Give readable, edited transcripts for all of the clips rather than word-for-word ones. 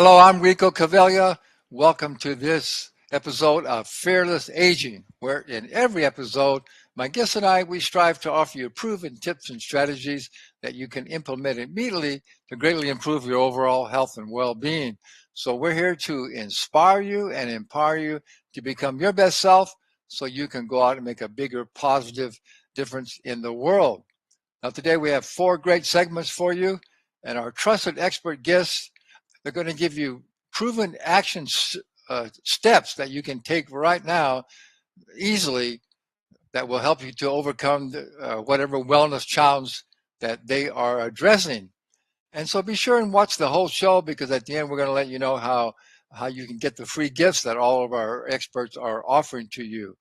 Hello, I'm Rico Cavella. Welcome to this episode of Fearless Aging, where in every episode, my guests and I, we strive to offer you proven tips and strategies that you can implement immediately to greatly improve your overall health and well-being. So we're here to inspire you and empower you to become your best self so you can go out and make a bigger positive difference in the world. Now, today we have four great segments for you, and our trusted expert guests, they're going to give you proven action steps that you can take right now easily that will help you to overcome whatever wellness challenge that they are addressing. And so be sure and watch the whole show, because at the end we're going to let you know how you can get the free gifts that all of our experts are offering to you.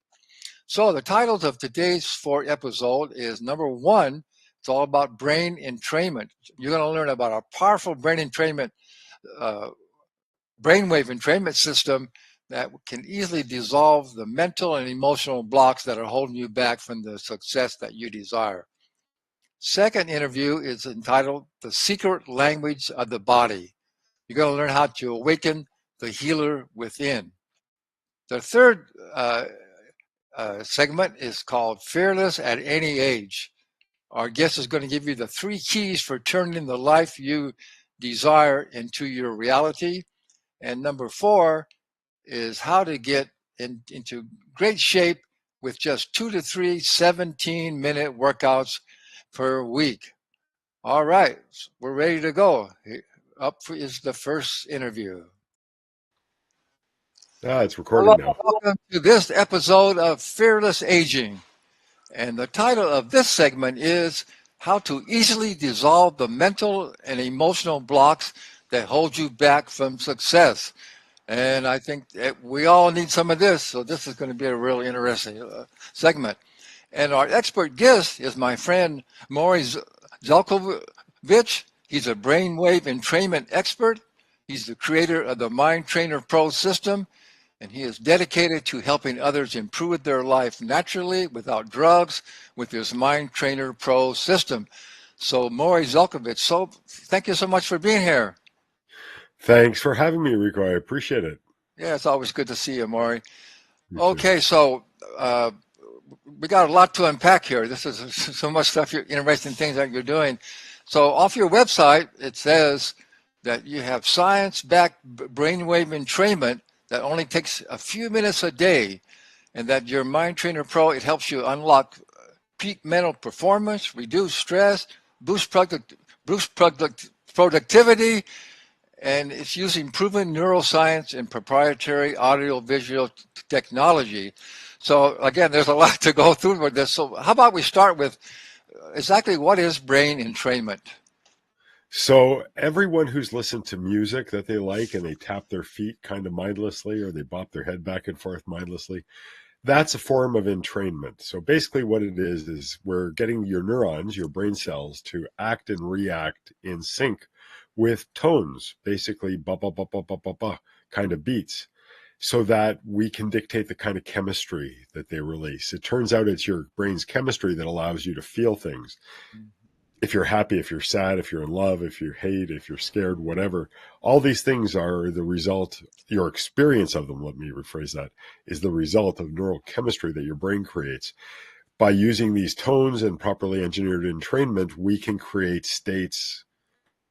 So the titles of today's four episode is number one, it's all about brain entrainment. You're going to learn about a powerful brain entrainment brainwave entrainment system that can easily dissolve the mental and emotional blocks that are holding you back from the success that you desire. Second interview is entitled The Secret Language of the Body. You're going to learn how to awaken the healer within. The third segment is called Fearless at Any Age. Our guest is going to give you the 3 keys for turning the life you desire into your reality. And number 4 is how to get into great shape with just 2 to 3 17-minute workouts per week. All right, we're ready to go. Up is the first interview. It's Hello, recording now. welcome to this episode of Fearless Aging. And the title of this segment is How to Easily Dissolve the Mental and Emotional Blocks that Hold You Back from Success. And I think that we all need some of this, so this is going to be a really interesting segment. And our expert guest is my friend Morry Zelcovitch. He's a brainwave entrainment expert. He's the creator of the Mind Trainer Pro system, and he is dedicated to helping others improve their life naturally without drugs with his Mind Trainer Pro system. So Morry Zelcovitch, thank you so much for being here. Thanks for having me, Rico. I appreciate it. Yeah, it's always good to see you, Morry. Okay, so we got a lot to unpack here. This is so much stuff, interesting things that you're doing. So off your website, it says that you have science-backed brainwave entrainment that only takes a few minutes a day, and that your Mind Trainer Pro, it helps you unlock peak mental performance, reduce stress, boost productivity, and it's using proven neuroscience and proprietary audio-visual technology. So again, there's a lot to go through with this. So how about we start with exactly what is brain entrainment? So everyone who's listened to music that they like and they tap their feet kind of mindlessly, or they bop their head back and forth mindlessly, that's a form of entrainment. So basically what it is we're getting your neurons, your brain cells, to act and react in sync with tones, basically ba ba ba ba ba ba ba kind of beats, so that we can dictate the kind of chemistry that they release. It turns out it's your brain's chemistry that allows you to feel things. If you're happy, if you're sad, if you're in love, if you hate, if you're scared, whatever, all these things are the result, your experience of them, let me rephrase that, is the result of neural chemistry that your brain creates. By using these tones and properly engineered entrainment, we can create states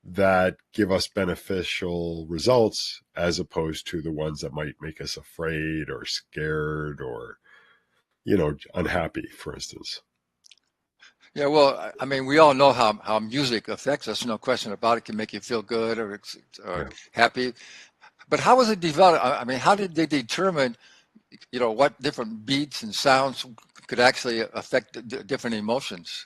that give us beneficial results, as opposed to the ones that might make us afraid or scared or, unhappy, for instance. Yeah, well, I mean, we all know how music affects us. No question about it. It can make you feel good or Yeah. happy. But how was it developed? I mean, how did they determine, what different beats and sounds could actually affect different emotions?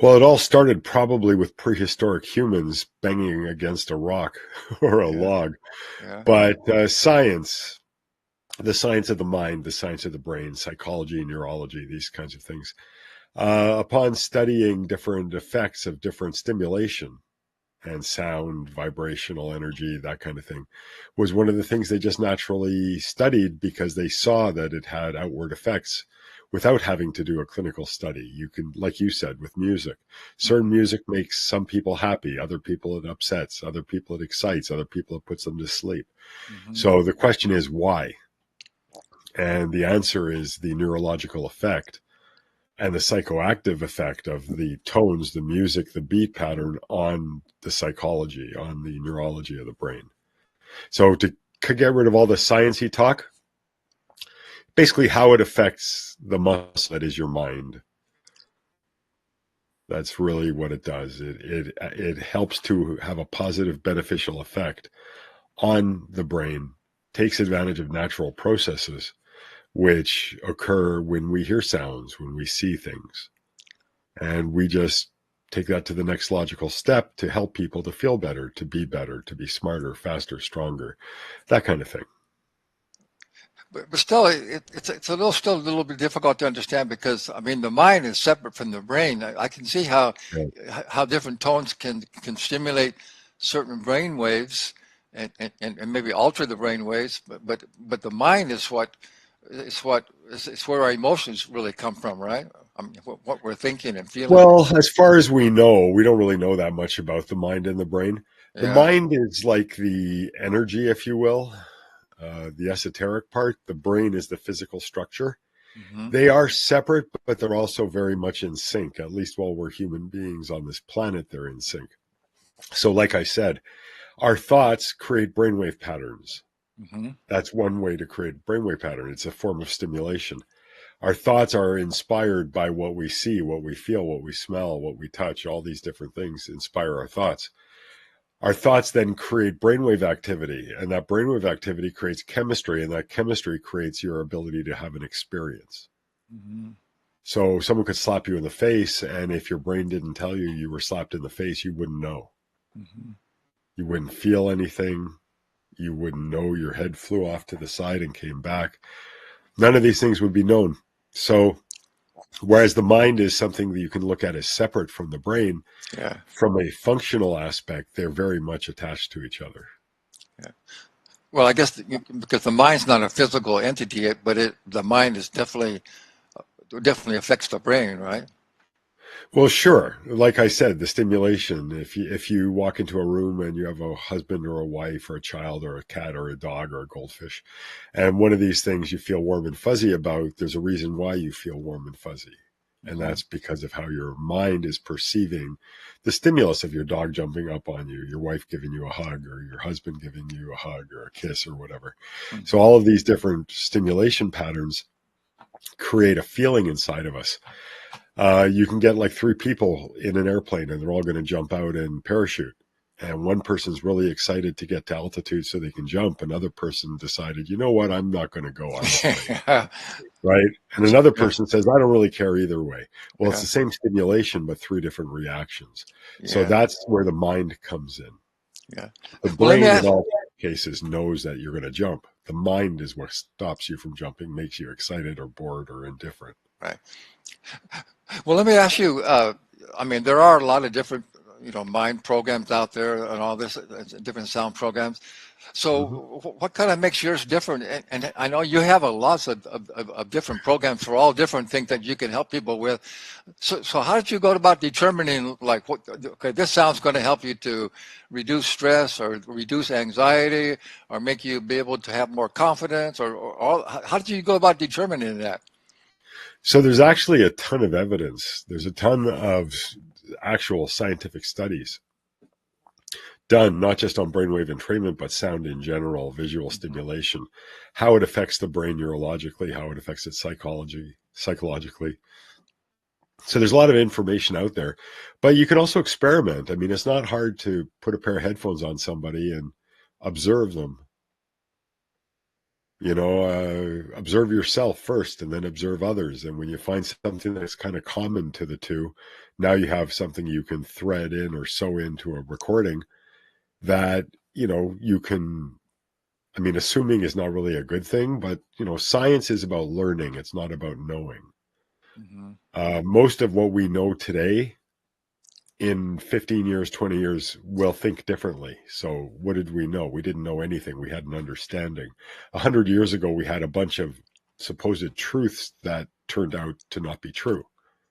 Well, it all started probably with prehistoric humans banging against a rock or a Yeah, log. yeah. But science, the science of the mind, the science of the brain, psychology, neurology, these kinds of things, upon studying different effects of different stimulation and sound, vibrational energy, that kind of thing, was one of the things they just naturally studied, because they saw that it had outward effects without having to do a clinical study. You can, like you said, with music, certain music makes some people happy, other people it upsets, other people it excites, other people it puts them to sleep. Mm-hmm. So the question is why? And the answer is the neurological effect and the psychoactive effect of the tones, the music, the beat pattern on the psychology, on the neurology of the brain. So to get rid of all the sciencey talk, basically how it affects the muscle that is your mind. That's really what it does. It helps to have a positive, beneficial effect on the brain, takes advantage of natural processes which occur when we hear sounds, when we see things. And we just take that to the next logical step to help people to feel better, to be smarter, faster, stronger, that kind of thing. But still, it's still a little bit difficult to understand because I mean the mind is separate from the brain. I can see how different tones can stimulate certain brain waves and maybe alter the brain waves, but the mind is it's where our emotions really come from, right? I mean, what we're thinking and feeling. Well, as far as we know, we don't really know that much about the mind and the brain. The Yeah. mind is like the energy, if you will, the esoteric part. The brain is the physical structure. Mm-hmm. They are separate, but they're also very much in sync. At least while we're human beings on this planet, they're in sync. So, like I said, our thoughts create brainwave patterns. Mm-hmm. That's one way to create brainwave pattern. It's a form of stimulation. Our thoughts are inspired by what we see, what we feel, what we smell, what we touch. All these different things inspire our thoughts. Our thoughts then create brainwave activity, and that brainwave activity creates chemistry, and that chemistry creates your ability to have an experience. Mm-hmm. So someone could slap you in the face, and if your brain didn't tell you you were slapped in the face, you wouldn't know. Mm-hmm. You wouldn't feel anything. You wouldn't know your head flew off to the side and came back. None of these things would be known. So whereas the mind is something that you can look at as separate from the brain, Yeah. from a functional aspect, they're very much attached to each other. Yeah. Well, I guess because the mind's not a physical entity, but the mind is definitely affects the brain, right? Well, sure. Like I said, the stimulation. If you walk into a room and you have a husband or a wife or a child or a cat or a dog or a goldfish, and one of these things you feel warm and fuzzy about, there's a reason why you feel warm and fuzzy. And that's because of how your mind is perceiving the stimulus of your dog jumping up on you, your wife giving you a hug, or your husband giving you a hug or a kiss or whatever. Mm-hmm. So all of these different stimulation patterns create a feeling inside of us. You can get like 3 people in an airplane and they're all going to jump out and parachute. And one person's really excited to get to altitude so they can jump. Another person decided, you know what, I'm not going to go on the plane. Right? And another person says, I don't really care either way. Well, it's the same stimulation, but 3 different reactions. So that's where the mind comes in. Yeah. The brain in all cases knows that you're going to jump. The mind is what stops you from jumping, makes you excited or bored or indifferent. Right. Well, let me ask you, I mean, there are a lot of different, mind programs out there and all this, different sound programs. So what kind of makes yours different? And I know you have lots of different programs for all different things that you can help people with. So how did you go about determining like okay, this sound's going to help you to reduce stress or reduce anxiety or make you be able to have more confidence or how did you go about determining that? So there's actually a ton of evidence. There's a ton of actual scientific studies done, not just on brainwave entrainment, but sound in general, visual stimulation, how it affects the brain neurologically, how it affects its psychologically. So there's a lot of information out there, but you can also experiment. I mean, it's not hard to put a pair of headphones on somebody and observe them. Observe yourself first and then observe others. And when you find something that's kind of common to the two, now you have something you can thread in or sew into a recording that, you can, I mean, assuming is not really a good thing, but, science is about learning. It's not about knowing. Most of what we know today in 15 years, 20 years, we'll think differently. So what did we know? We didn't know anything. We had an understanding. 100 years ago, we had a bunch of supposed truths that turned out to not be true.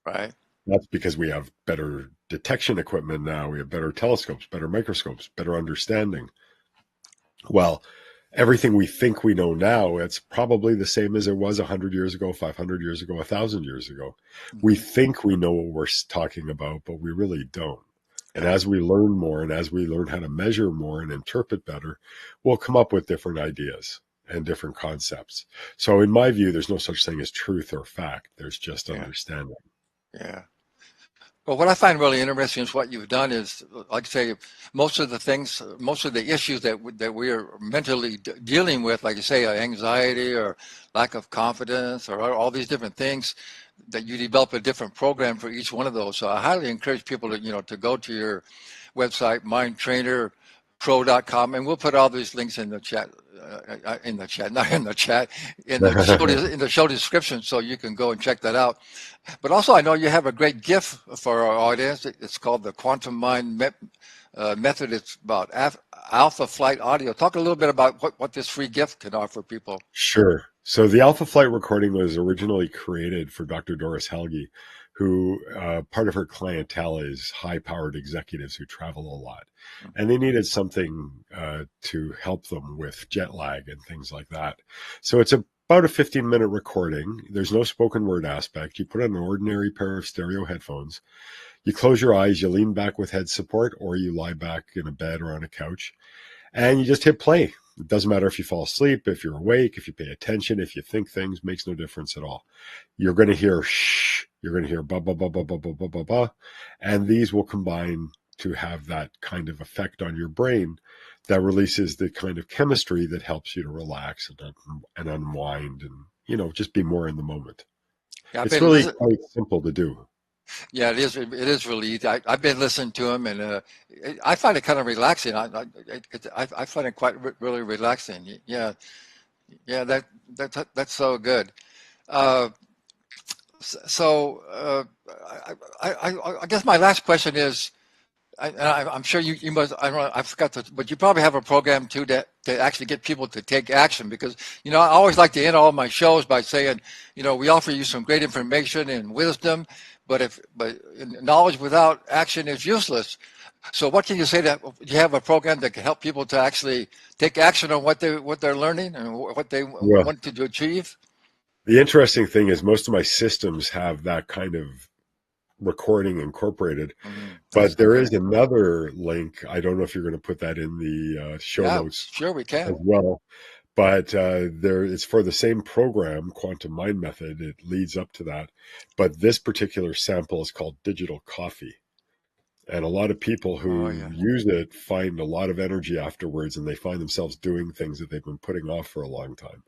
Right. That's because we have better detection equipment now. We have better telescopes, better microscopes, better understanding. Well, everything we think we know now, it's probably the same as it was 100 years ago, 500 years ago, 1,000 years ago. We Mm-hmm. think we know what we're talking about, but we really don't. And Yeah. as we learn more and as we learn how to measure more and interpret better, we'll come up with different ideas and different concepts. So in my view, there's no such thing as truth or fact. There's just Yeah. understanding. Yeah. Well, what I find really interesting is what you've done is, like I say, most of the things, most of the issues that we are mentally dealing with, like you say, anxiety or lack of confidence or all these different things, that you develop a different program for each one of those. So I highly encourage people to, to go to your website, mindtrainerpro.com, and we'll put all these links in the chat, not in the chat, in the show description, so you can go and check that out. But also, I know you have a great gift for our audience. It's called the Quantum Mind Method. It's about alpha flight audio. Talk a little bit about what this free gift can offer people. Sure. So the Alpha Flight recording was originally created for Dr. Doris Helge, who part of her clientele is high-powered executives who travel a lot. And they needed something to help them with jet lag and things like that. So it's about a 15-minute recording. There's no spoken word aspect. You put on an ordinary pair of stereo headphones. You close your eyes, you lean back with head support, or you lie back in a bed or on a couch, and you just hit play. It doesn't matter if you fall asleep, if you're awake, if you pay attention, if you think things, makes no difference at all. You're going to hear shh, you're going to hear ba ba ba ba ba ba ba ba ba, and these will combine to have that kind of effect on your brain that releases the kind of chemistry that helps you to relax and unwind and just be more in the moment. Yeah, I've It's been really listening. quite simple to do. Yeah, it is. It is really easy. I've been listening to him, and I find it kind of relaxing. I find it quite really relaxing. Yeah, yeah. That's so good. Uh, so I guess my last question is, I'm sure you must. I don't know. I forgot to, but you probably have a program too to actually get people to take action. Because I always like to end all my shows by saying, we offer you some great information and wisdom, but knowledge without action is useless. So what can you say that you have a program that can help people to actually take action on what they're learning and what they Well, want to achieve? the interesting thing is most of my systems have that kind of recording incorporated. That's But there okay. is another link. I don't know if you're going to put that in the show Yeah, notes sure we as can. well. But it's for the same program, Quantum Mind Method. It leads up to that. But this particular sample is called Digital Coffee. And a lot of people Oh who yeah. use it find a lot of energy afterwards, and they find themselves doing things that they've been putting off for a long time.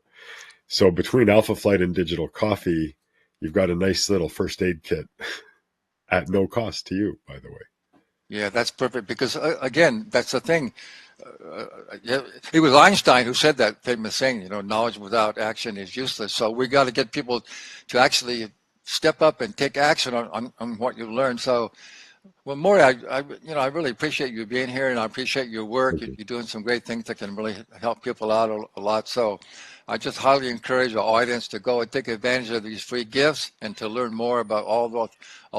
So between Alpha Flight and Digital Coffee, you've got a nice little first aid kit at no cost to you, by the way. Yeah, that's perfect because again, that's the thing. Yeah, it was Einstein who said that famous saying, knowledge without action is useless. So we got to get people to actually step up and take action on what you learned. So, well, Morry, I really appreciate you being here, and I appreciate your work. Thank you. You're doing some great things that can really help people out a lot. So, I just highly encourage the audience to go and take advantage of these free gifts and to learn more about all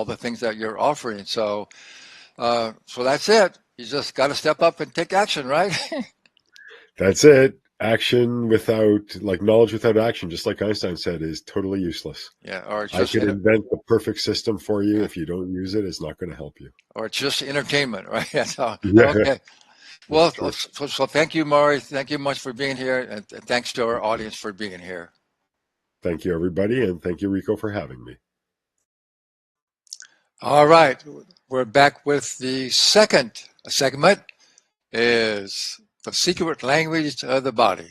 the things that you're offering. So that's it. You just got to step up and take action, right? That's it. Action without, like knowledge without action, just like Einstein said, is totally useless. Yeah, or it's I just could invent the perfect system for you. yeah, If you don't use it, it's not going to help you. or it's just entertainment, right? So, Yeah, okay. that's Well, true. so thank you, Morry. Thank you much for being here, and thanks to our audience for being here. Thank you, everybody. And thank you, Rico, for having me. All right, we're back with the second segment is the secret language of the body.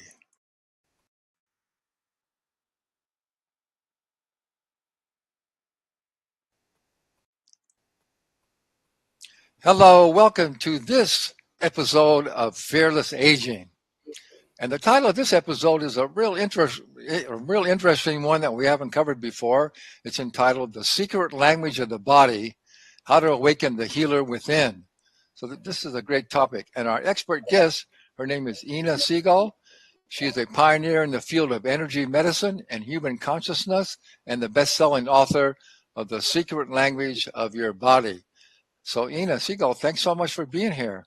Hello, welcome to this episode of Fearless Aging. And the title of this episode is a real interesting one that we haven't covered before. It's entitled "The Secret Language of the Body: How to Awaken the Healer Within." So this is a great topic. And our expert guest, her name is Ina Siegel. She is a pioneer in the field of energy medicine and human consciousness and the best-selling author of The Secret Language of Your Body. So Ina Siegel, thanks so much for being here.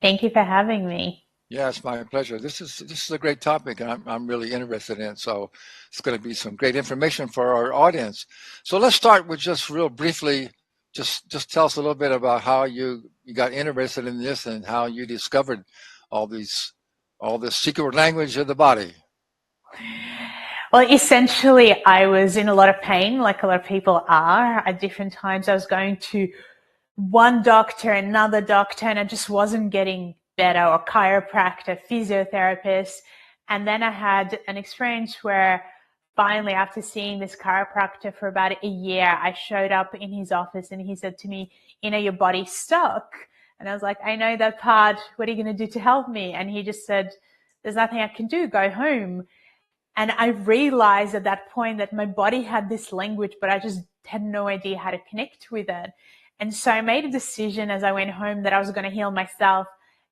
Thank you for having me. Yeah, it's my pleasure. This is a great topic, and I'm really interested in it. So it's going to be some great information for our audience. So let's start with just real briefly, just tell us a little bit about how you got interested in this and how you discovered all this secret language of the body. Well, essentially, I was in a lot of pain, like a lot of people are. At different times, I was going to one doctor, another doctor, and I just wasn't getting better, or chiropractor, physiotherapist. And then I had an experience where finally, after seeing this chiropractor for about a year, I showed up in his office and he said to me, your body's stuck. And I was like, I know that part. What are you going to do to help me? And he just said, there's nothing I can do. Go home. And I realized at that point that my body had this language, but I just had no idea how to connect with it. And so I made a decision as I went home that I was going to heal myself.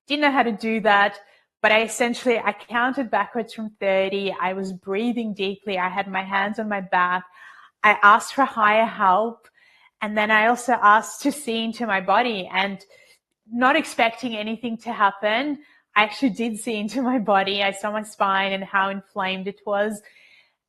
Didn't know how to do that, but I counted backwards from 30. I was breathing deeply. I had my hands on my back. I asked for higher help. And then I also asked to see into my body, and not expecting anything to happen, I actually did see into my body. I saw my spine and how inflamed it was.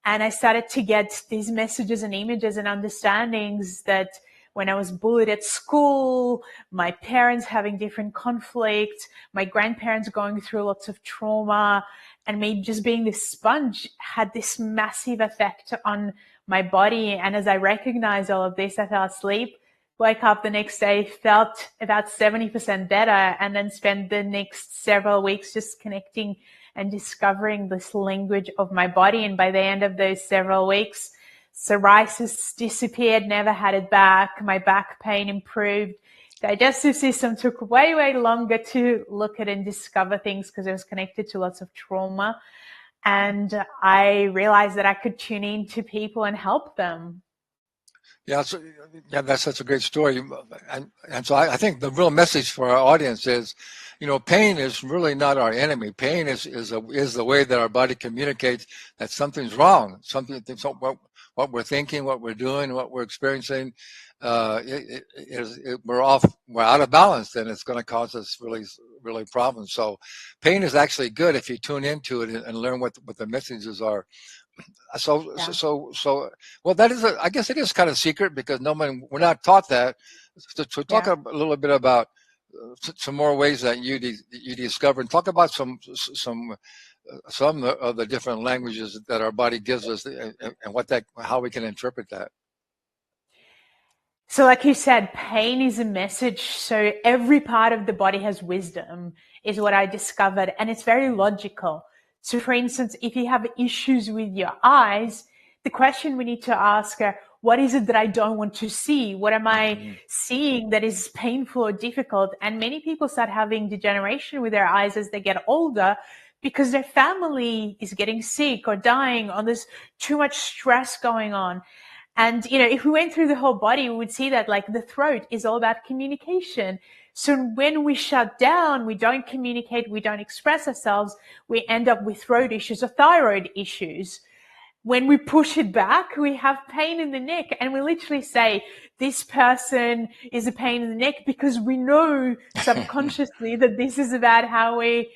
And I started to get these messages and images and understandings that when I was bullied at school, my parents having different conflicts, my grandparents going through lots of trauma, and me just being this sponge had this massive effect on my body. And as I recognized all of this, I fell asleep, woke up the next day, felt about 70% better, and then spent the next several weeks just connecting and discovering this language of my body. And by the end of those several weeks, psoriasis disappeared, never had it back. My back pain improved. Digestive system took way, way longer to look at and discover things because it was connected to lots of trauma. And I realized that I could tune in to people and help them. Yeah, that's such a great story, and so I think the real message for our audience is, pain is really not our enemy. Pain is the way that our body communicates that something's wrong, what we're thinking, what we're doing, what we're experiencing. We're out of balance, and it's going to cause us really problems. So, pain is actually good if you tune into it and learn what the messages are. So, Yeah. Well, I guess it is kind of secret because we're not taught that. So talk a little bit about some more ways that you discovered. Talk about some of the different languages that our body gives us and how we can interpret that. So like you said, pain is a message. So every part of the body has wisdom, is what I discovered. And it's very logical. So for instance, if you have issues with your eyes, the question we need to ask are, what is it that I don't want to see? What am I seeing that is painful or difficult? And many people start having degeneration with their eyes as they get older because their family is getting sick or dying, or there's too much stress going on. And, if we went through the whole body, we would see that like the throat is all about communication. So when we shut down, we don't communicate, we don't express ourselves, we end up with throat issues or thyroid issues. When we push it back, we have pain in the neck, and we literally say, this person is a pain in the neck because we know subconsciously that this is about how we,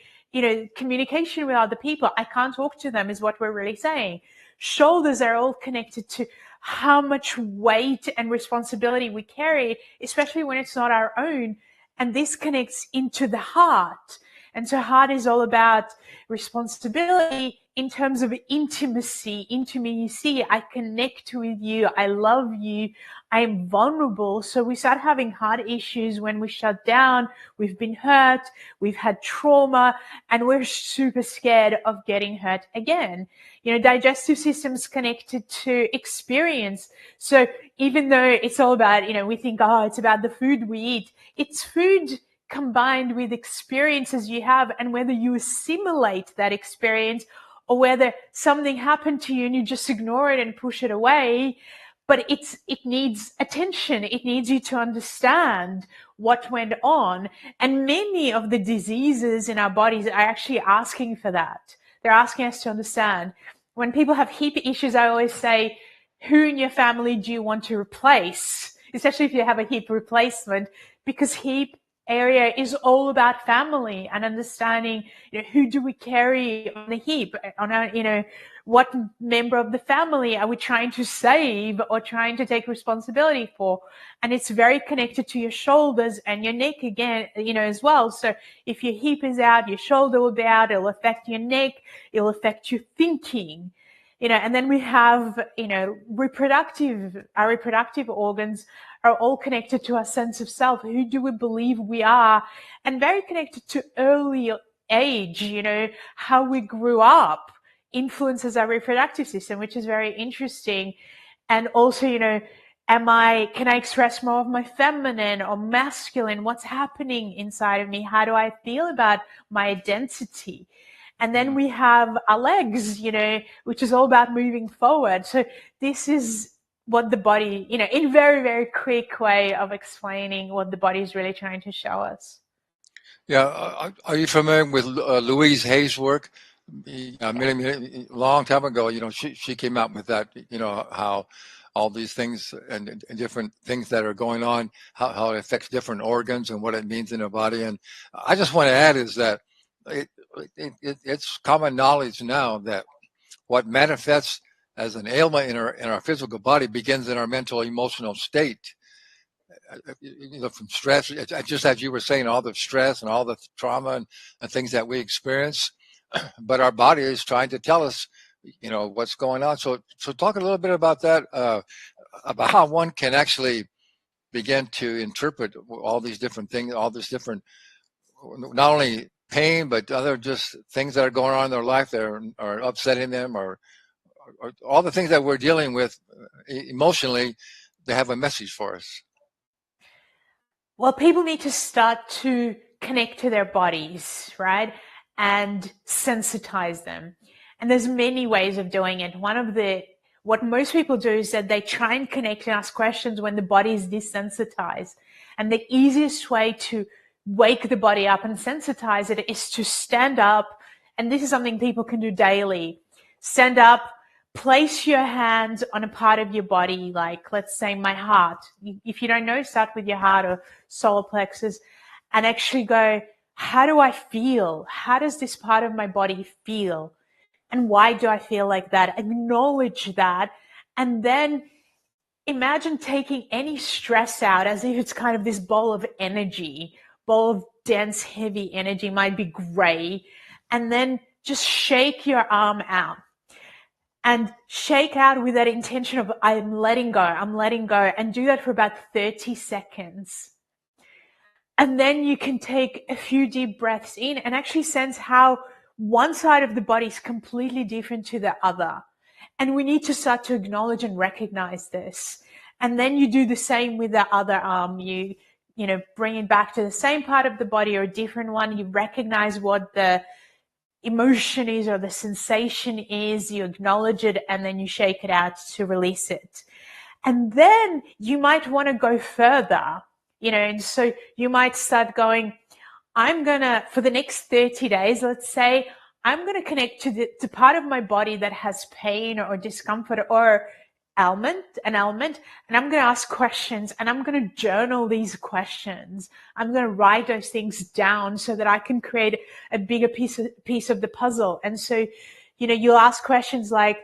communication with other people. I can't talk to them is what we're really saying. Shoulders are all connected to how much weight and responsibility we carry, especially when it's not our own. And this connects into the heart. And so heart is all about responsibility in terms of intimacy. Intimacy, I connect with you. I love you. I am vulnerable. So we start having heart issues when we shut down. We've been hurt. We've had trauma, and we're super scared of getting hurt again. Digestive system's connected to experience. So even though it's all about, we think, it's about the food we eat, it's food combined with experiences you have, and whether you assimilate that experience or whether something happened to you and you just ignore it and push it away. But it needs attention. It needs you to understand what went on. And many of the diseases in our bodies are actually asking for that. they're asking us to understand. When people have hip issues, I always say, who in your family do you want to replace? Especially if you have a hip replacement, because hip area is all about family and understanding, who do we carry on the hip, on our, what member of the family are we trying to save or trying to take responsibility for? And it's very connected to your shoulders and your neck again, as well. So if your hip is out, your shoulder will be out, it'll affect your neck, it'll affect your thinking. And then we have, our reproductive organs are all connected to our sense of self. Who do we believe we are? And very connected to early age, how we grew up influences our reproductive system, which is very interesting. And also, can I express more of my feminine or masculine? What's happening inside of me? How do I feel about my identity? And then we have our legs, which is all about moving forward. So this is what the body, in a very, very quick way of explaining what the body is really trying to show us. Yeah. Are you familiar with Louise Hay's work? Long time ago, she came out with that, how all these things and different things that are going on, how it affects different organs and what it means in the body. And I just want to add is that it's common knowledge now that what manifests as an ailment in our physical body begins in our mental emotional state. From stress, just as you were saying, all the stress and all the trauma and things that we experience, but our body is trying to tell us, what's going on. So talk a little bit about that, about how one can actually begin to interpret all these different things, all this different, not only pain, but other just things that are going on in their life that are upsetting them, or all the things that we're dealing with emotionally. They have a message for us. Well, people need to start to connect to their bodies, right? And sensitize them. And there's many ways of doing it. What most people do is that they try and connect and ask questions when the body is desensitized. And the easiest way to wake the body up and sensitize it is to stand up. And this is something people can do daily. Stand up, place your hands on a part of your body, like let's say my heart. If you don't know, start with your heart or solar plexus and actually go, how do I feel? How does this part of my body feel? And why do I feel like that? Acknowledge that. And then imagine taking any stress out as if it's kind of this ball of energy, ball of dense, heavy energy, might be gray. And then just shake your arm out. And shake out with that intention of I'm letting go, and do that for about 30 seconds. And then you can take a few deep breaths in and actually sense how one side of the body is completely different to the other. And we need to start to acknowledge and recognize this. And then you do the same with the other arm. You bring it back to the same part of the body or a different one. You recognize what the emotion is or the sensation is, you acknowledge it, and then you shake it out to release it. And then you might want to go further, and so you might start going, for the next 30 days, let's say, I'm going to connect to the part of my body that has pain or discomfort or an element, and I'm going to ask questions, and I'm going to journal these questions. I'm going to write those things down so that I can create a bigger piece of the puzzle. And so, you'll ask questions like,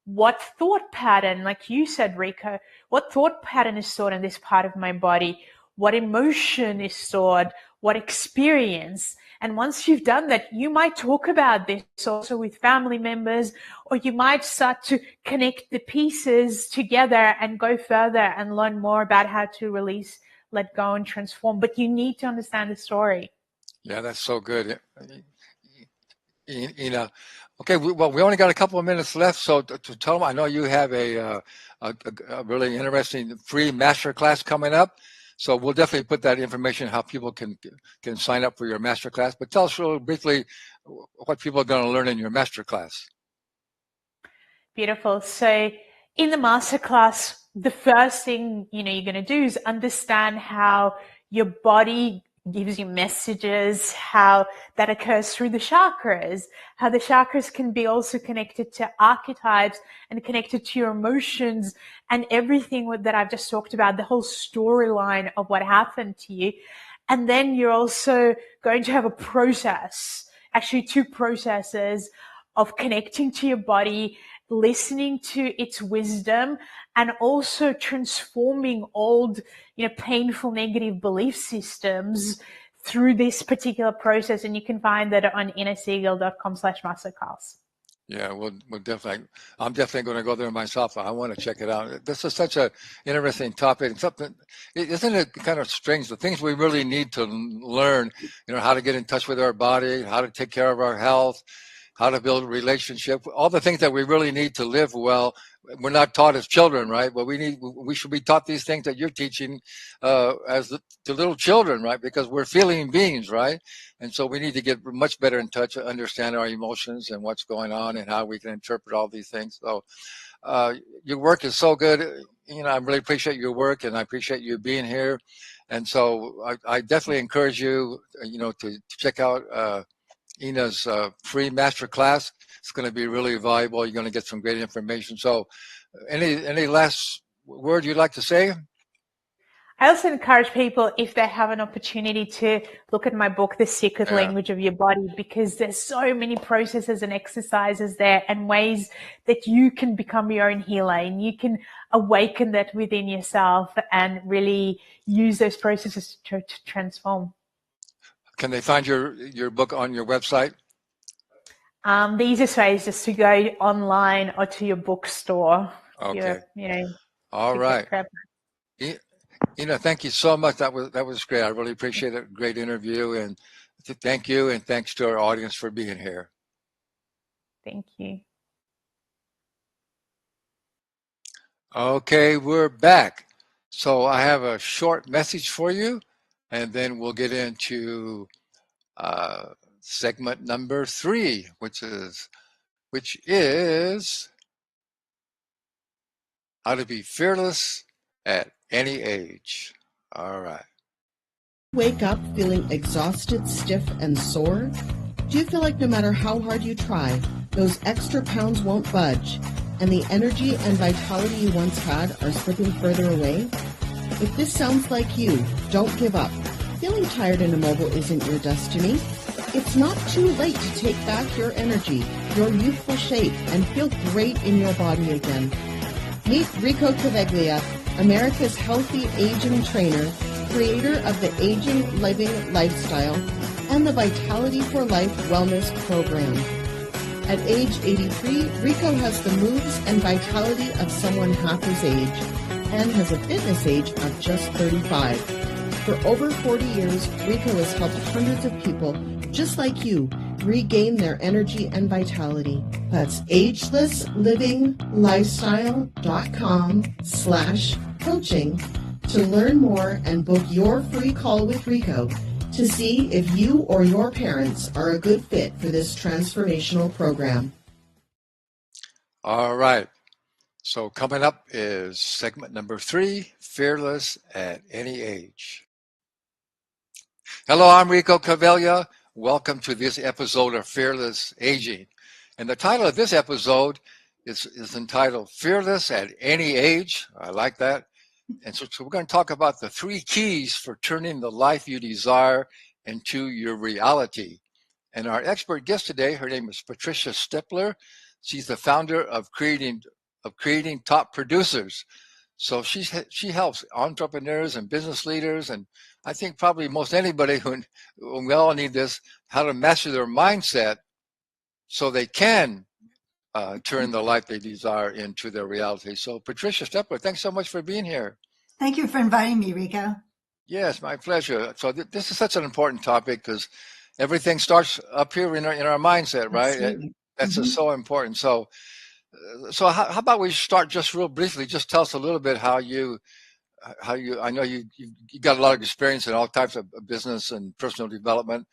what thought pattern, like you said, Rico, what thought pattern is stored in this part of my body? What emotion is stored? What experience? And once you've done that, you might talk about this also with family members, or you might start to connect the pieces together and go further and learn more about how to release, let go, and transform. But you need to understand the story. Yeah, that's so good. Okay, we only got a couple of minutes left, so to tell them, I know you have a really interesting free masterclass coming up. So we'll definitely put that information, how people can sign up for your masterclass. But tell us real briefly what people are going to learn in your masterclass. Beautiful. So in the masterclass, the first thing you're going to do is understand how your body gives you messages, how that occurs through the chakras, how the chakras can be also connected to archetypes and connected to your emotions and everything that I've just talked about, the whole storyline of what happened to you. And then you're also going to have a process, actually 2 processes of connecting to your body, listening to its wisdom, and also transforming old, painful negative belief systems through this particular process. And you can find that on innerseagull.com/masterclass. Yeah, we'll definitely. I'm definitely going to go there myself. I want to check it out. This is such a interesting topic, and something. Isn't it kind of strange? The things we really need to learn, how to get in touch with our body, how to take care of our health, how to build a relationship, all the things that we really need to live well. We're not taught as children, right? But we should be taught these things that you're teaching to little children, right? Because we're feeling beings, right? And so we need to get much better in touch, understand our emotions and what's going on and how we can interpret all these things. So your work is so good. I really appreciate your work, and I appreciate you being here. And so I definitely encourage you, to check out Ina's free master class. It's going to be really valuable. You're going to get some great information. So any last word you'd like to say? I also encourage people, if they have an opportunity, to look at my book, The Secret Language of Your Body, because there's so many processes and exercises there and ways that you can become your own healer, and you can awaken that within yourself and really use those processes to transform. Can they find your book on your website? The easiest way is just to go online or to your bookstore. Okay. Your, all right. Ina, thank you so much. That was great. I really appreciate it. Great interview, and thank you, and thanks to our audience for being here. Thank you. Okay, we're back. So I have a short message for you, and then we'll get into segment number 3, which is how to be fearless at any age. All right. Wake up feeling exhausted, stiff, and sore? Do you feel like no matter how hard you try, those extra pounds won't budge, and the energy and vitality you once had are slipping further away? If this sounds like you, don't give up. Feeling tired and immobile isn't your destiny. It's not too late to take back your energy, your youthful shape, and feel great in your body again. Meet Rico Caveglia, America's healthy aging trainer, creator of the Aging Living Lifestyle and the Vitality for Life Wellness Program. At age 83, Rico has the moves and vitality of someone half his age and has a fitness age of just 35. For over 40 years, Rico has helped hundreds of people just like you regain their energy and vitality. That's agelessliving.lifestyle.com/coaching to learn more and book your free call with Rico to see if you or your parents are a good fit for this transformational program. All right. So coming up is segment number 3, Fearless at Any Age. Hello, I'm Rico Caveglia. Welcome to this episode of Fearless Aging. And the title of this episode is entitled Fearless at Any Age. I like that. And so we're going to talk about the 3 keys for turning the life you desire into your reality. And our expert guest today, her name is Patricia Stippler. She's the founder of Creating Top Producers. So she helps entrepreneurs and business leaders, and I think probably most anybody who we all need this, how to master their mindset so they can turn the life they desire into their reality. So Patricia Stippler, thanks so much for being here. Thank you for inviting me, Rico. Yes, my pleasure. So this is such an important topic because everything starts up here in our mindset, right? Absolutely. That's just so important. So how about we start just real briefly? Just tell us a little bit how you. I know you got a lot of experience in all types of business and personal development,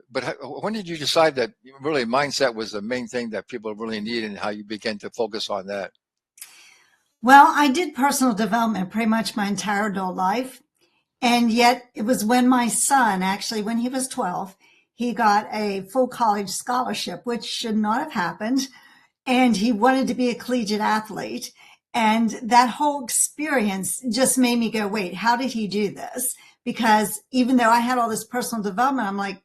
but when did you decide that really mindset was the main thing that people really need, and how you began to focus on that? Well, I did personal development pretty much my entire adult life. And yet it was when my son, actually, when he was 12, he got a full college scholarship, which should not have happened. And he wanted to be a collegiate athlete. And that whole experience just made me go, wait, how did he do this? Because even though I had all this personal development, I'm like,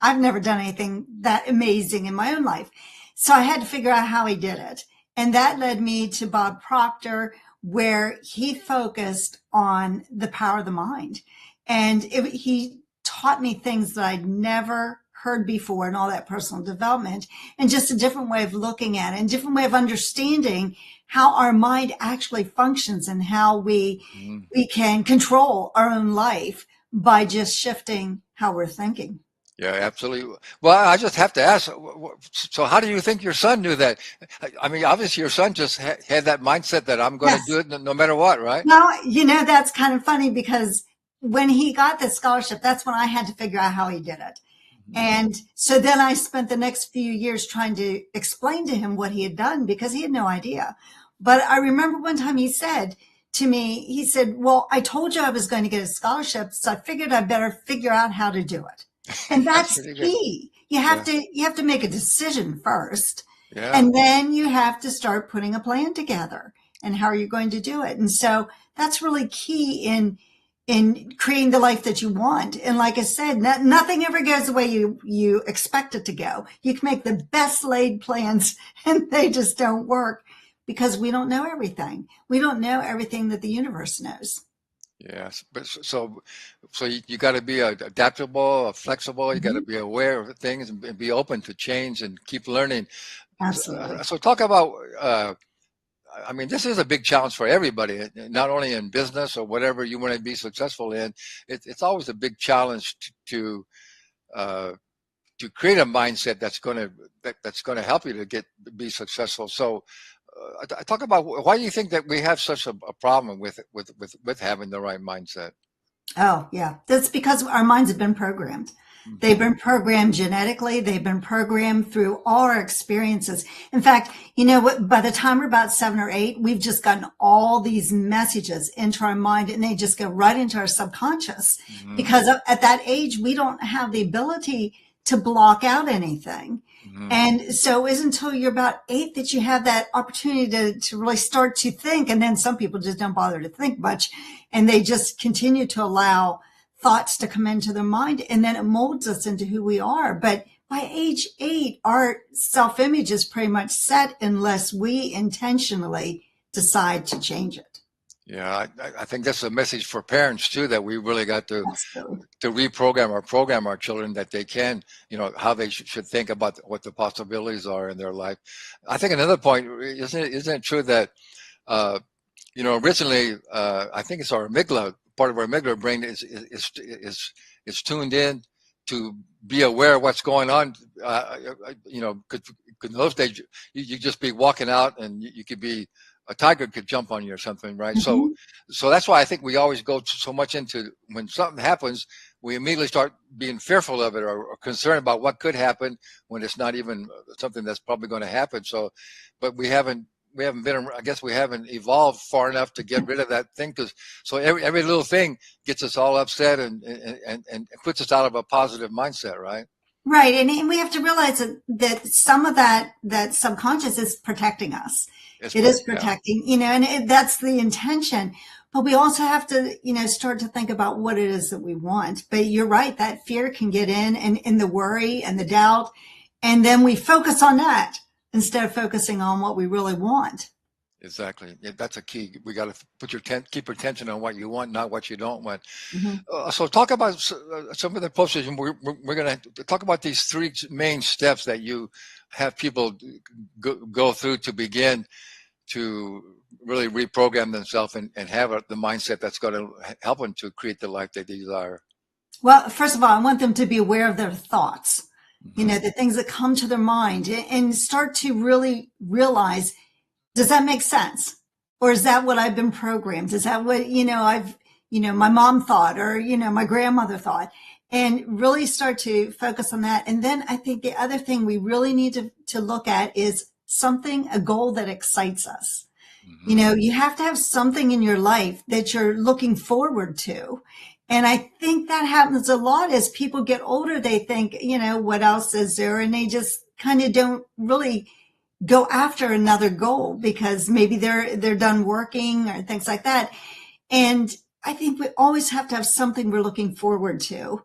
I've never done anything that amazing in my own life. So I had to figure out how he did it. And that led me to Bob Proctor, where he focused on the power of the mind. And he taught me things that I'd never heard before and all that personal development, and just a different way of looking at it and different way of understanding how our mind actually functions and how we can control our own life by just shifting how we're thinking. Yeah, absolutely. Well, I just have to ask, so how do you think your son knew that? I mean, obviously your son just had that mindset that I'm going to do it no matter what, right? Well, that's kind of funny, because when he got the scholarship, that's when I had to figure out how he did it. And so then I spent the next few years trying to explain to him what he had done, because he had no idea. But I remember one time he said to me, he said, well, I told you I was going to get a scholarship, so I figured I'd better figure out how to do it. And that's key. You have to make a decision first. Yeah. And then you have to start putting a plan together and how are you going to do it. And so that's really key in creating the life that you want. And like I said, nothing ever goes the way you expect it to go. You can make the best laid plans and they just don't work, because we don't know everything. We don't know everything that the universe knows. Yes, but so you got to be adaptable, flexible. You got to be aware of things and be open to change and keep learning. Absolutely. So talk about, I mean, this is a big challenge for everybody, not only in business or whatever you want to be successful in. It's always a big challenge to create a mindset that's going to help you to be successful. So I talk about, why do you think that we have such a problem with having the right mindset? Oh, yeah. That's because our minds have been programmed. They've been programmed genetically. They've been programmed through all our experiences. In fact, by the time we're about 7 or 8, we've just gotten all these messages into our mind, and they just go right into our subconscious. Because at that age, we don't have the ability to block out anything. And so it isn't until you're about 8 that you have that opportunity to really start to think. And then some people just don't bother to think much, and they just continue to allow thoughts to come into their mind, and then it molds us into who we are. But by age 8, our self-image is pretty much set unless we intentionally decide to change it. Yeah, I think that's a message for parents too, that we really got to reprogram or program our children, that they can, how they should think about what the possibilities are in their life. I think another point, isn't it true that, originally, I think it's our amygdala, part of our amygdala brain is tuned in to be aware of what's going on. Because in those days you just be walking out and you could be, a tiger could jump on you or something, right? So that's why I think we always go so much into, when something happens, we immediately start being fearful of it or concerned about what could happen when it's not even something that's probably going to happen. So, but we haven't been, I guess we haven't evolved far enough to get rid of that thing. So every little thing gets us all upset and puts us out of a positive mindset, right? Right. And we have to realize that some of that subconscious is protecting us. It is protecting, and that's the intention. But we also have to, start to think about what it is that we want. But you're right, that fear can get in the worry and the doubt. And then we focus on that instead of focusing on what we really want. Exactly. Yeah, that's a key. We got to keep your attention on what you want, not what you don't want. So talk about some of the posters. We're going to talk about these 3 main steps that you have people go through to begin to really reprogram themselves and have the mindset that's going to help them to create the life they desire. Well, first of all, I want them to be aware of their thoughts, the things that come to their mind, and start to really realize, does that make sense? Or is that what I've been programmed? Is that what, my mom thought, or, my grandmother thought? And really start to focus on that. And then I think the other thing we really need to look at is a goal that excites us. You know, you have to have something in your life that you're looking forward to. And I think that happens a lot as people get older. They think, you know, what else is there? And they just kind of don't really go after another goal because maybe they're done working or things like that. And I think we always have to have something we're looking forward to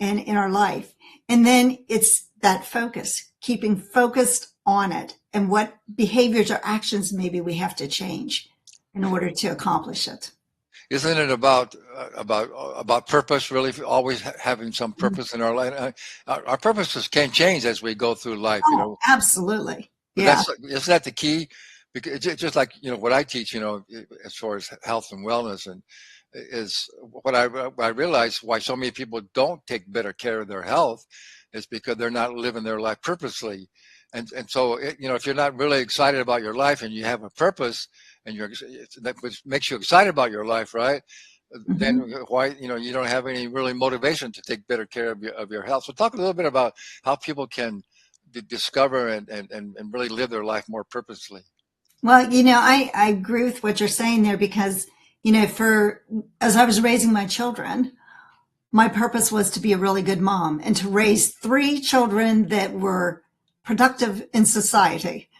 and in our life. And then it's that focus, keeping focused on it and what behaviors or actions maybe we have to change in order to accomplish it. Isn't it about purpose? Really, always having some purpose in our life. Our purposes can change as we go through life. You know, Absolutely. but Yeah. isn't that the key? Because just like, you know, what I teach, you know, as far as health and wellness, and is what I realize why so many people don't take better care of their health is because they're not living their life purposely. And so, you know, if you're not really excited about your life and you have a purpose and that which makes you excited about your life, right? Then why, you know, you don't have any really motivation to take better care of your health. So talk a little bit about how people can discover and really live their life more purposely. Well, you know, I agree with what you're saying there because, you know, as I was raising my children, my purpose was to be a really good mom and to raise 3 children that were productive in society.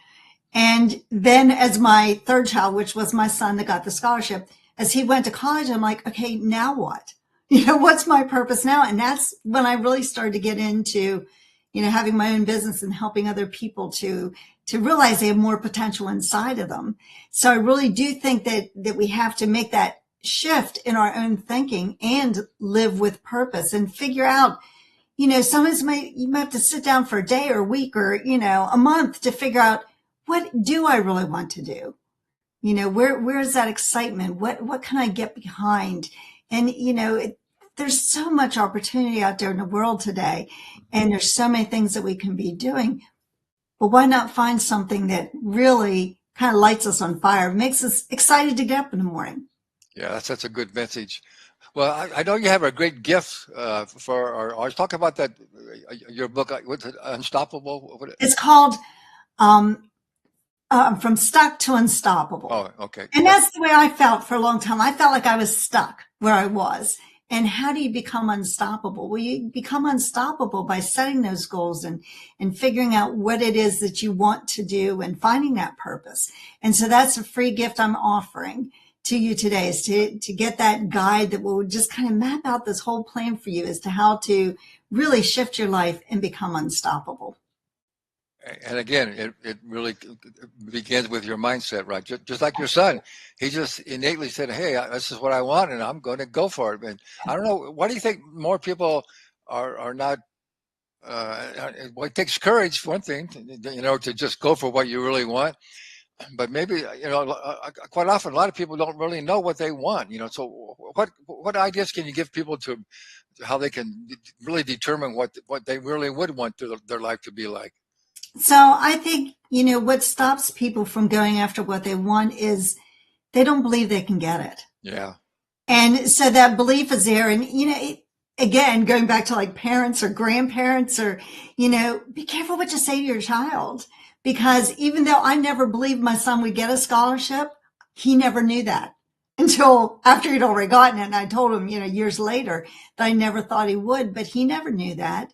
And then as my 3rd child, which was my son that got the scholarship, as he went to college, I'm like, okay, now what? You know, what's my purpose now? And that's when I really started to get into, you know, having my own business and helping other people to realize they have more potential inside of them. So I really do think that we have to make that shift in our own thinking and live with purpose and figure out, you know, sometimes you might have to sit down for a day or a week or, you know, a month to figure out, what do I really want to do? You know, where is that excitement? What can I get behind? And, you know, there's so much opportunity out there in the world today, and there's so many things that we can be doing. But why not find something that really kind of lights us on fire, makes us excited to get up in the morning? Yeah, that's a good message. Well, I know you have a great gift for our. I was talking about that your book. What's it, Unstoppable? It's called From Stuck to Unstoppable. Oh, okay. And that's the way I felt for a long time. I felt like I was stuck where I was. And how do you become unstoppable? Well, you become unstoppable by setting those goals and figuring out what it is that you want to do and finding that purpose. And so that's a free gift I'm offering to you today, is to get that guide that will just kind of map out this whole plan for you as to how to really shift your life and become unstoppable. And again, it really begins with your mindset, right? Just like your son, he just innately said, "Hey, this is what I want, and I'm going to go for it." And I don't know, why do you think more people are not? Well, it takes courage, for one thing, you know, to just go for what you really want. But maybe, you know, quite often a lot of people don't really know what they want. You know, so what ideas can you give people to how they can really determine what they really would want their life to be like? So I think, you know, what stops people from going after what they want is they don't believe they can get it. Yeah. And so that belief is there. And, you know, again, going back to like parents or grandparents or, you know, be careful what you say to your child, because even though I never believed my son would get a scholarship, he never knew that until after he'd already gotten it. And I told him, you know, years later that I never thought he would, but he never knew that.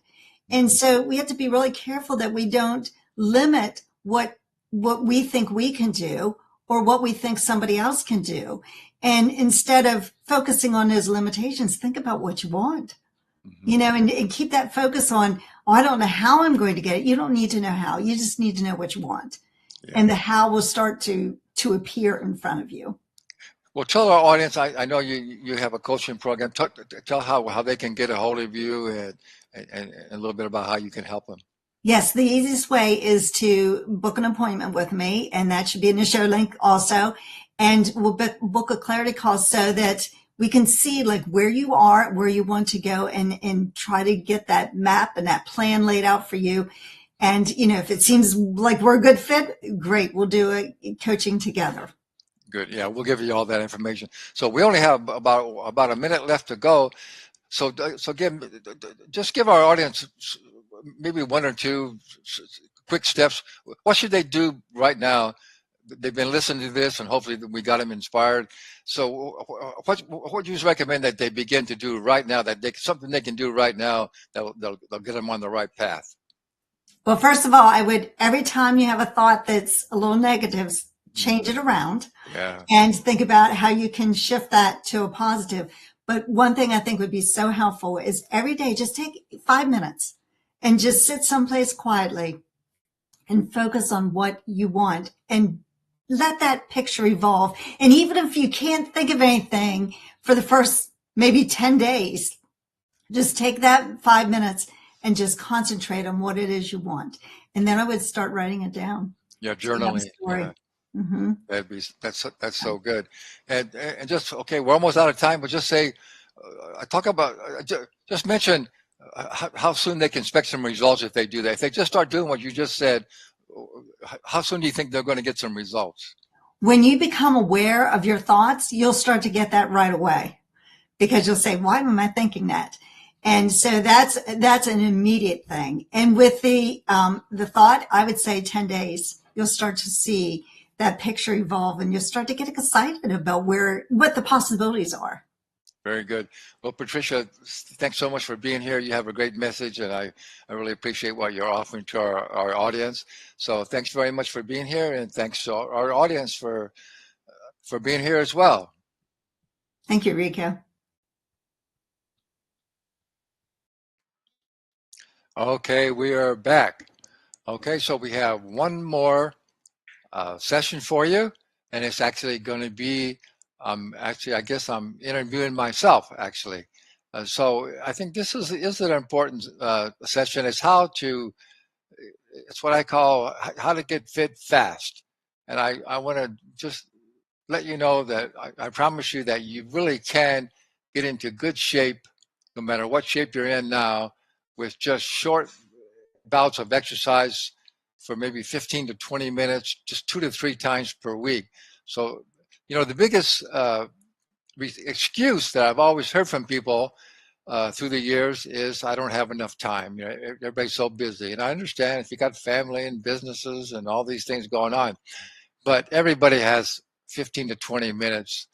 And so we have to be really careful that we don't limit what we think we can do or what we think somebody else can do. And instead of focusing on those limitations, think about what you want, you know, and keep that focus on, oh, I don't know how I'm going to get it. You don't need to know how. You just need to know what you want. Yeah. And the how will start to appear in front of you. Well, tell our audience, I know you have a coaching program. Tell how they can get a hold of you and a little bit about how you can help them. Yes, the easiest way is to book an appointment with me, and that should be in the show link also. And we'll book a clarity call so that we can see like where you are, where you want to go, and try to get that map and that plan laid out for you. And, you know, if it seems like we're a good fit, great. We'll do a coaching together. Good. Yeah, we'll give you all that information. So we only have about a minute left to go. So just give our audience maybe 1 or 2 quick steps. What should they do right now they've been listening to this, and hopefully we got them inspired. So what would you recommend that they begin to do right now, something they can do right now that'll get them on the right path? Well, first of all, I would, every time you have a thought that's a little negative, change it around and think about how you can shift that to a positive. But one thing I think would be so helpful is every day, just take 5 minutes and just sit someplace quietly and focus on what you want and let that picture evolve. And even if you can't think of anything for the first maybe 10 days, just take that 5 minutes and just concentrate on what it is you want. And then I would start writing it down. Yeah, journaling. Yeah. Mm-hmm. That's so good. And just, okay, we're almost out of time, but just say, just mention how soon they can expect some results if they do that. If they just start doing what you just said, how soon do you think they're going to get some results? When you become aware of your thoughts, you'll start to get that right away, because you'll say, why am I thinking that? And so that's an immediate thing. And with the thought, I would say 10 days, you'll start to see that picture evolve, and you'll start to get excited about what the possibilities are. Very good. Well, Patricia, thanks so much for being here. You have a great message, and I really appreciate what you're offering to our audience. So thanks very much for being here, and thanks to our audience for being here as well. Thank you, Rico. Okay, we are back. Okay, so we have one more session for you, and it's actually going to be, I guess I'm interviewing myself, actually. So I think this is an important session. It's it's what I call how to get fit fast. And I want to just let you know that I promise you that you really can get into good shape, no matter what shape you're in now, with just short bouts of exercise for maybe 15 to 20 minutes, just 2 to 3 times per week. So, the biggest excuse that I've always heard from people through the years is, I don't have enough time. Everybody's so busy. And I understand if you got family and businesses and all these things going on, but everybody has 15 to 20 minutes,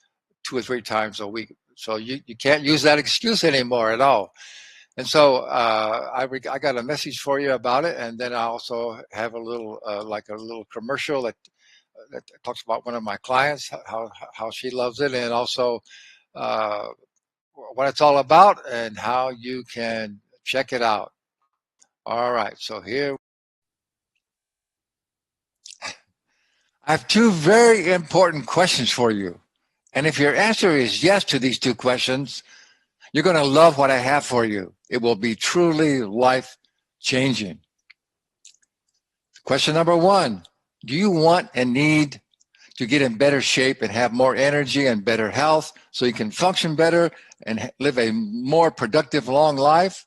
2 or 3 times a week. So you can't use that excuse anymore at all. And so I got a message for you about it, and then I also have a little commercial that talks about one of my clients, how she loves it, and also what it's all about and how you can check it out. All right, so here I have 2 very important questions for you, and if your answer is yes to these 2 questions, you're going to love what I have for you. It will be truly life-changing. Question number 1, do you want and need to get in better shape and have more energy and better health so you can function better and live a more productive, long life?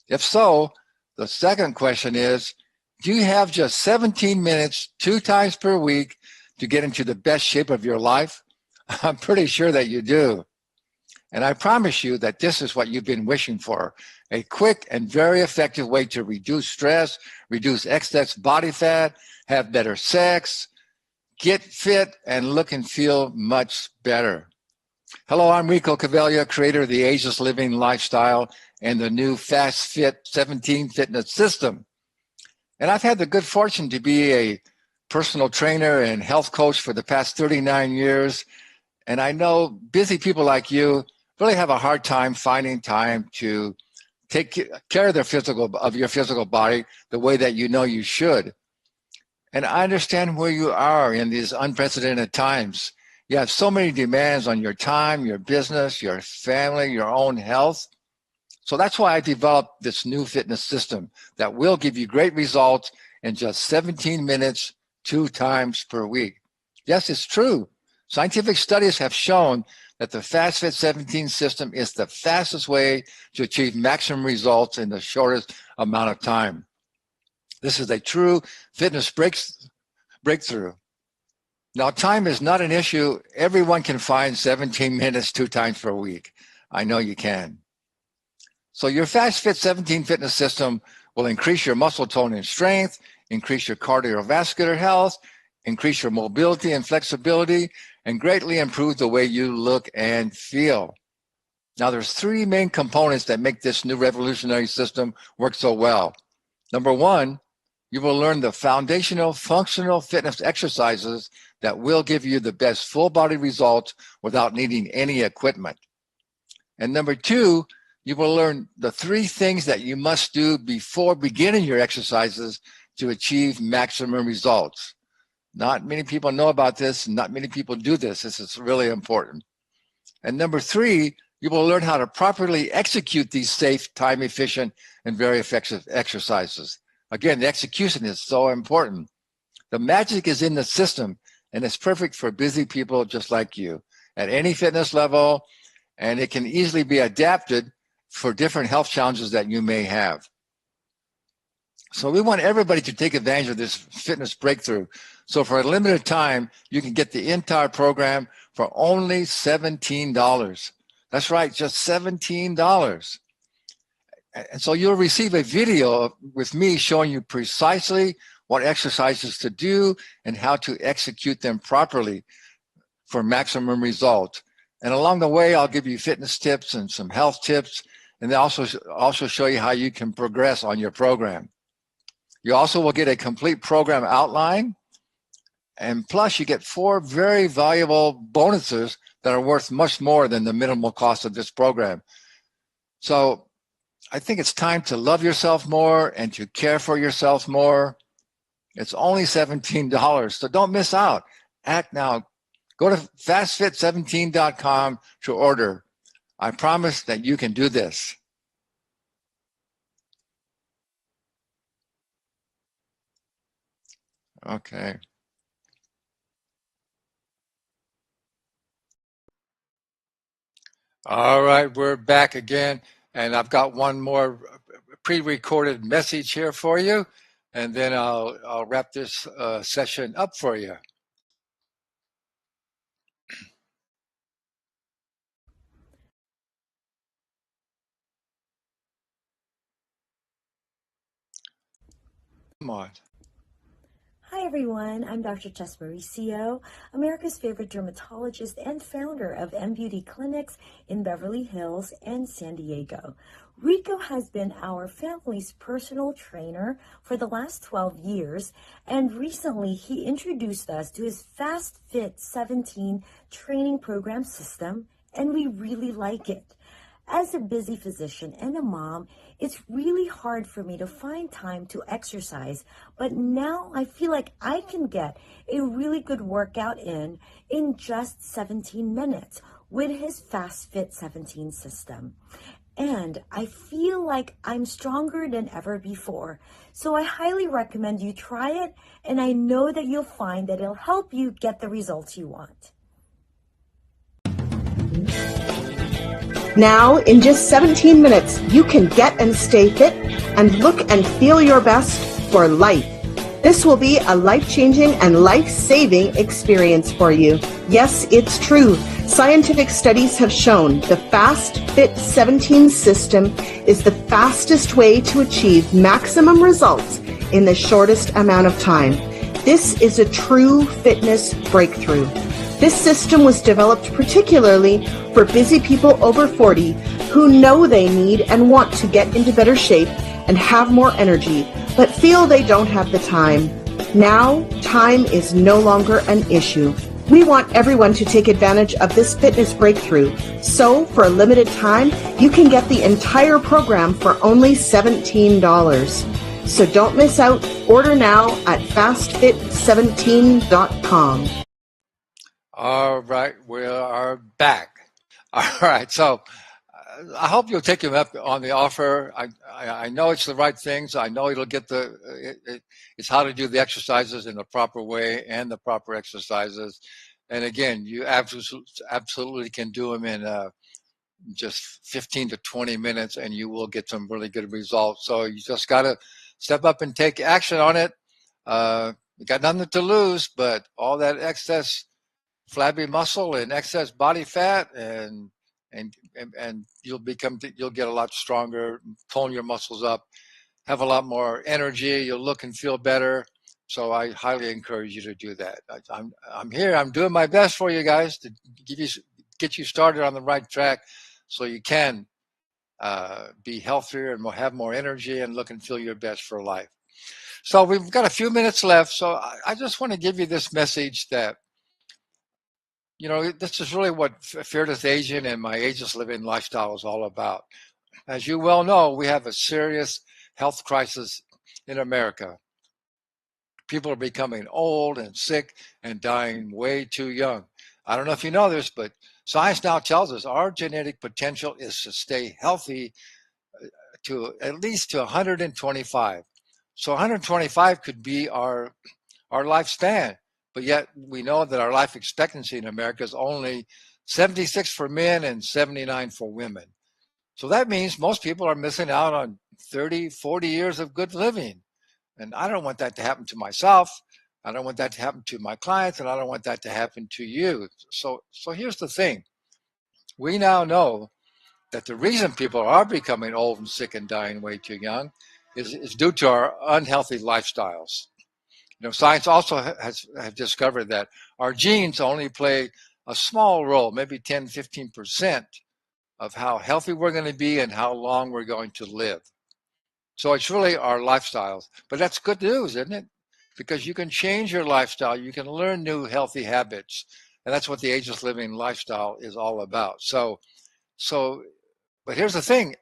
If so, the second question is, do you have just 17 minutes, 2 times per week to get into the best shape of your life? I'm pretty sure that you do. And I promise you that this is what you've been wishing for, a quick and very effective way to reduce stress, reduce excess body fat, have better sex, get fit, and look and feel much better. Hello, I'm Rico Cavaglia, creator of the Ageless Living Lifestyle and the new Fast Fit 17 fitness system. And I've had the good fortune to be a personal trainer and health coach for the past 39 years. And I know busy people like you really have a hard time finding time to take care of your physical body the way that you should. And I understand where you are in these unprecedented times. You have so many demands on your time, your business, your family, your own health. So that's why I developed this new fitness system that will give you great results in just 17 minutes, 2 times per week. Yes, it's true. Scientific studies have shown that the Fast Fit 17 system is the fastest way to achieve maximum results in the shortest amount of time. This is a true fitness breakthrough. Now, time is not an issue. Everyone can find 17 minutes 2 times per week. I know you can. So your Fast Fit 17 fitness system will increase your muscle tone and strength, increase your cardiovascular health, increase your mobility and flexibility, and greatly improve the way you look and feel. Now, there's three main components that make this new revolutionary system work so well. Number one, you will learn the foundational functional fitness exercises that will give you the best full body results without needing any equipment. And number two, you will learn the three things that you must do before beginning your exercises to achieve maximum results. Not many people know about this. Not many people do this. This is really important. And number three, you will learn how to properly execute these safe, time-efficient, and very effective exercises. Again, the execution is so important. The magic is in the system, and it's perfect for busy people just like you at any fitness level, and it can easily be adapted for different health challenges that you may have. So we want everybody to take advantage of this fitness breakthrough. So for a limited time, you can get the entire program for only $17. That's right, just $17. And so you'll receive a video with me showing you precisely what exercises to do and how to execute them properly for maximum results. And along the way, I'll give you fitness tips and some health tips, and then also show you how you can progress on your program. You also will get a complete program outline, and plus you get 4 very valuable bonuses that are worth much more than the minimal cost of this program. So I think it's time to love yourself more and to care for yourself more. It's only $17, so don't miss out. Act now. Go to fastfit17.com to order. I promise that you can do this. Okay. All right, we're back again, and I've got one more pre-recorded message here for you, and then I'll wrap this session up for you. Come on. Hi everyone, I'm Dr. Tess Mauricio, America's favorite dermatologist and founder of M Beauty Clinics in Beverly Hills and San Diego. Rico has been our family's personal trainer for the last 12 years, and recently he introduced us to his Fast Fit 17 training program system, and we really like it. As a busy physician and a mom, it's really hard for me to find time to exercise, but now I feel like I can get a really good workout in just 17 minutes with his Fast Fit 17 system. And I feel like I'm stronger than ever before. So I highly recommend you try it, and I know that you'll find that it'll help you get the results you want. Now, in just 17 minutes, you can get and stay fit and look and feel your best for life. This will be a life-changing and life-saving experience for you. Yes, it's true. Scientific studies have shown the Fast Fit 17 system is the fastest way to achieve maximum results in the shortest amount of time. This is a true fitness breakthrough. This system was developed particularly for busy people over 40 who know they need and want to get into better shape and have more energy, but feel they don't have the time. Now, time is no longer an issue. We want everyone to take advantage of this fitness breakthrough. So, for a limited time, you can get the entire program for only $17. So don't miss out. Order now at fastfit17.com. All right, we are back. All right, so I hope you'll take him up on the offer. I know it's the right things. I know it'll get it's how to do the exercises in the proper way and the proper exercises. And again, you absolutely can do them in just 15 to 20 minutes, and you will get some really good results. So you just got to step up and take action on it. You got nothing to lose, but all that excess flabby muscle and excess body fat, and you'll get a lot stronger, tone your muscles up, have a lot more energy. You'll look and feel better. So I highly encourage you to do that. I'm here. I'm doing my best for you guys to get you started on the right track, so you can be healthier and have more energy and look and feel your best for life. So we've got a few minutes left. So I just want to give you this message that, this is really what Fearless Aging and my ageless living lifestyle is all about. As you well know, we have a serious health crisis in America. People are becoming old and sick and dying way too young. I don't know if you know this, but science now tells us our genetic potential is to stay healthy to at least to 125. So 125 could be our lifespan, but yet we know that our life expectancy in America is only 76 for men and 79 for women. So that means most people are missing out on 30, 40 years of good living. And I don't want that to happen to myself. I don't want that to happen to my clients, and I don't want that to happen to you. So here's the thing. We now know that the reason people are becoming old and sick and dying way too young is due to our unhealthy lifestyles. Science also has discovered that our genes only play a small role, maybe 10, 15% of how healthy we're going to be and how long we're going to live. So it's really our lifestyles. But that's good news, isn't it? Because you can change your lifestyle. You can learn new healthy habits. And that's what the ageless living lifestyle is all about. But here's the thing.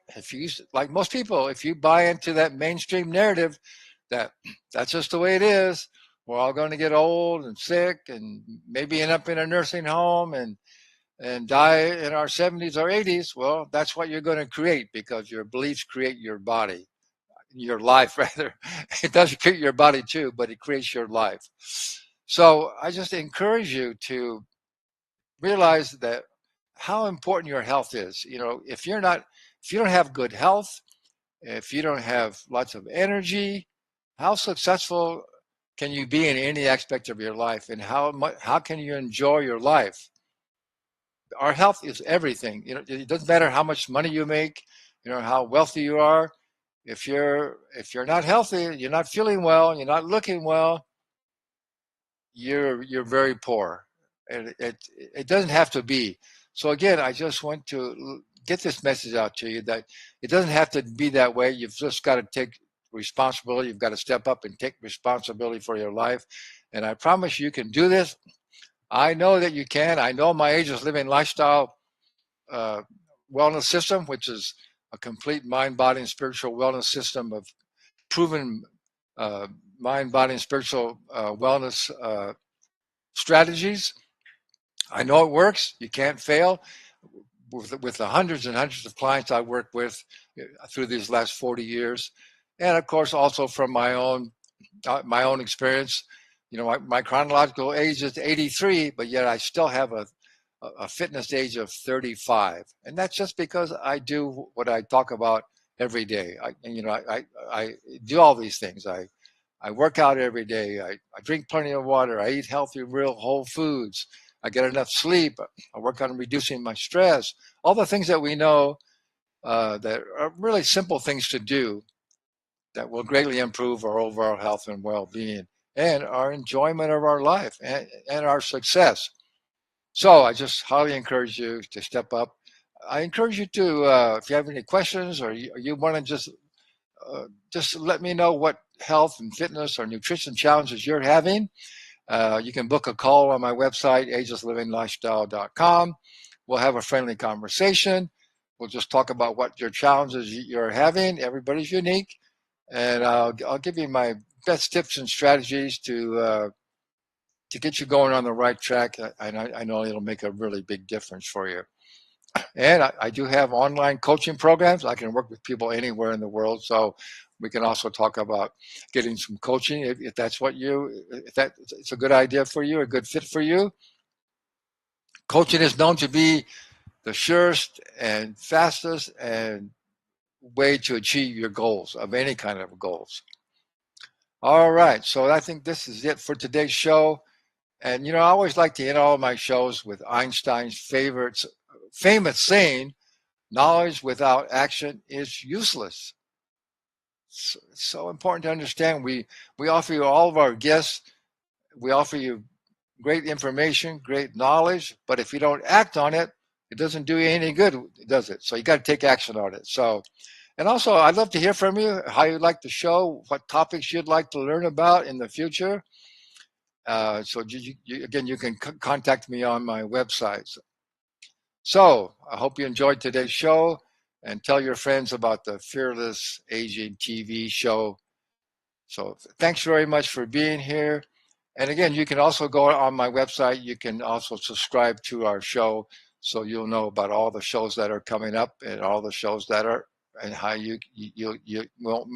Like most people, if you buy into that mainstream narrative that that's just the way it is, we're all going to get old and sick and maybe end up in a nursing home and die in our 70s or 80s, well, that's what you're going to create, because your beliefs create your body. Your life, rather. It does create your body too, but it creates your life. So I just encourage you to realize that how important your health is. If you don't have good health, if you don't have lots of energy, how successful can you be in any aspect of your life, and how can you enjoy your life? Our health is everything. It doesn't matter how much money you make, how wealthy you are. If you're not healthy, you're not feeling well, you're not looking well, you're very poor. And it doesn't have to be. So again, I just want to get this message out to you that it doesn't have to be that way. You've just got to take responsibility. You've got to step up and take responsibility for your life. And I promise you can do this. I know that you can. I know my ageless living lifestyle wellness system, which is a complete mind, body, and spiritual wellness system of proven mind, body, and spiritual wellness strategies. I know it works. You can't fail. With the hundreds and hundreds of clients I work with through these last 40 years, and of course also from my own experience. My chronological age is 83, but yet I still have a fitness age of 35, and that's just because I do what I talk about every day. I do all these things. I work out every day. I drink plenty of water. I eat healthy, real whole foods. I get enough sleep. I work on reducing my stress. All the things that we know that are really simple things to do that will greatly improve our overall health and well-being and our enjoyment of our life and our success. So I just highly encourage you to step up. I encourage you to, if you have any questions or you want to just let me know what health and fitness or nutrition challenges you're having. You can book a call on my website, agelessliving.lifestyle.com. We'll have a friendly conversation. We'll just talk about what your challenges you're having. Everybody's unique. And I'll give you my best tips and strategies to get you going on the right track. I know it'll make a really big difference for you. And I do have online coaching programs. I can work with people anywhere in the world. So we can also talk about getting some coaching if that's it's a good idea for you, a good fit for you. Coaching is known to be the surest and fastest and way to achieve your goals, of any kind of goals. All right. So I think this is it for today's show. And, I always like to end all of my shows with Einstein's famous saying, knowledge without action is useless. so important to understand. We offer you, all of our guests, we offer you great information, great knowledge, but if you don't act on it, it doesn't do you any good, does it? So you got to take action on it. So, and also, I'd love to hear from you, how you like the show, what topics you'd like to learn about in the future. So again, you can contact me on my website. So I hope you enjoyed today's show, and tell your friends about the Fearless Aging TV show. So thanks very much for being here. And again, you can also go on my website. You can also subscribe to our show, so you'll know about all the shows that are coming up and all the shows that are, and how you won't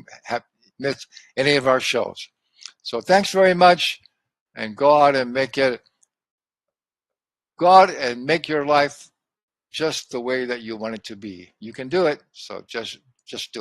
miss any of our shows. So thanks very much, and go out and make your life just the way that you want it to be. You can do it. So just do it.